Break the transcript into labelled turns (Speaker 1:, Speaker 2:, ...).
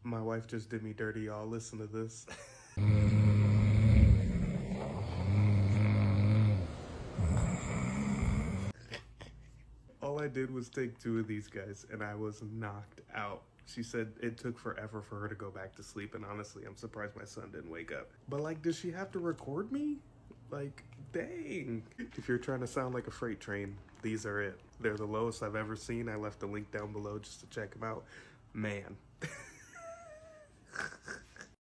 Speaker 1: My wife just did me dirty, y'all. Listen to this. All I did was take 2 of these guys and I was knocked out. She said it took forever for her to go back to sleep, and honestly, I'm surprised my son didn't wake up. But like, does she have to record me? Like, dang. If you're trying to sound like a freight train, these are it. They're the lowest I've ever seen. I left a link down below just to check them out. Man.